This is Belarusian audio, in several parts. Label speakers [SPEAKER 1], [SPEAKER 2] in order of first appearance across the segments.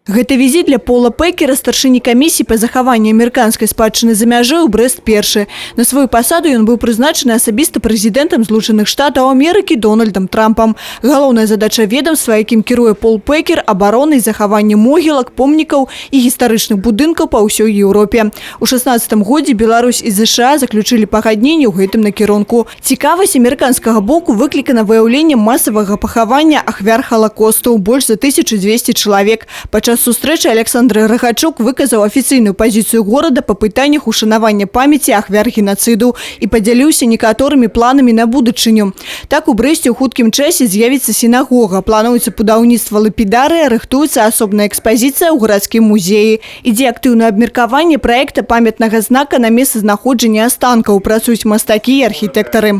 [SPEAKER 1] Гэта візіт для Пола Пекера, старшыні камісіі па захаванню амерыканскай спадчыны за мяжой у Брэст-першы. На сваю пасаду ён быў прызначаны асабіста прэзідэнтам Злучаных Штатаў Амерыкі Дональдам Трампам. Галоўная задача ведомства, якім кіруе Пол Пекер, абаронай захавання могілак, помнікаў і гістарычных будынкаў па ўсёй Еўропе. У 16 годзе Беларусь і США заключылі пагадненне ў гэтым накірунку. Цікавасць амерыканскага боку выклікана выяўленнем масавага пахавання ахвяр Халакосту, больш за 1200 чалавек. Падчас сустрэчы Александр Рахачук выказаў афіцыйную пазіцыю горада па пытаннях ушанавання памяці ахвяр генацыду і падзяліўся некаторымі планамі на будучыню. Так у Брэсце ў хуткім часе з'явіцца сінагога, плануецца будаўніцтва лапідарыя, рыхтуецца асобная экспазіцыя ў гарадскім музеі. Ідзе актыўнае абмеркаванне праекта памятнага знака на месцазнаходжання астанкаў, працуюць мастакі і архітэктары.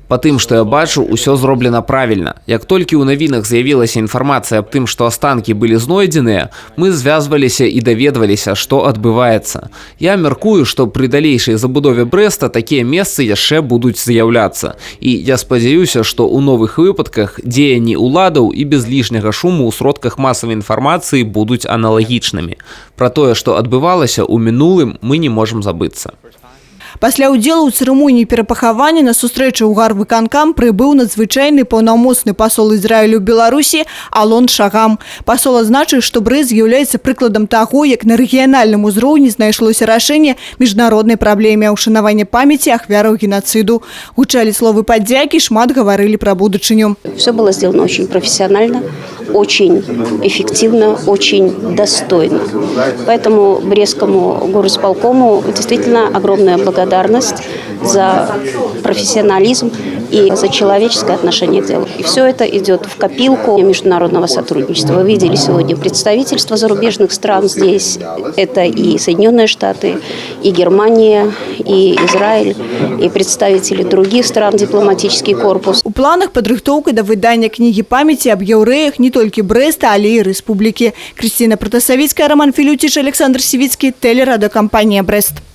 [SPEAKER 2] Па тым, што я бачу, усё зроблена правільна. Як толькі ў навінах з'явілася інфармацыя аб тым, што астанкі былі знойдзеныя, мы звязваліся і даведваліся, што адбываецца. Я мяркую, што пры далейшай забудове Брэста такія месцы яшчэ будуць з'яўляцца. І я спадзяюся, што ў новых выпадках дзеянні ўладаў і без лішняга шуму ў сродках масавай інфармацыі будуць аналагічнымі. Пра тое, што адбывалася ў мінулым, мы не можам забыцца.
[SPEAKER 1] Пасля ўдзелу ў цырымоніі перапахавання на сустрэчу ў Гарвыканкам прыбыў надзвычайны паўнамоцны пасол Ізраілю ў Беларусі Алон Шагам. Пасол адзначыў, што Брэст з'яўляецца прыкладам таго, як на рэгіянальным узроўні знайшлося рашэнне міжнароднай праблеме ушанавання памяці ахвяраў генацыду. Гучалі словы падзякі, шмат гаварылі пра будучыню.
[SPEAKER 3] Все было сделано очень профессионально, очень эффективно, очень достойно. Поэтому Брестскому горосполкому действительно огромная благодарность за профессионализм и за человеческое отношение к делу. И все это идет в копилку международного сотрудничества. Вы видели сегодня представительства зарубежных стран здесь. Это и Соединенные Штаты, и Германия, и Израиль, и представители других стран, дипломатический корпус.
[SPEAKER 1] У планах падрыхтоўка да выдання кнігі памяці аб яўрэях не толькі Брэста, але і рэспублікі. Крысціна Протасавіцкая, Роман Філюціч, Александр Сівіцкі, тэлерадыёкампанія Брэст.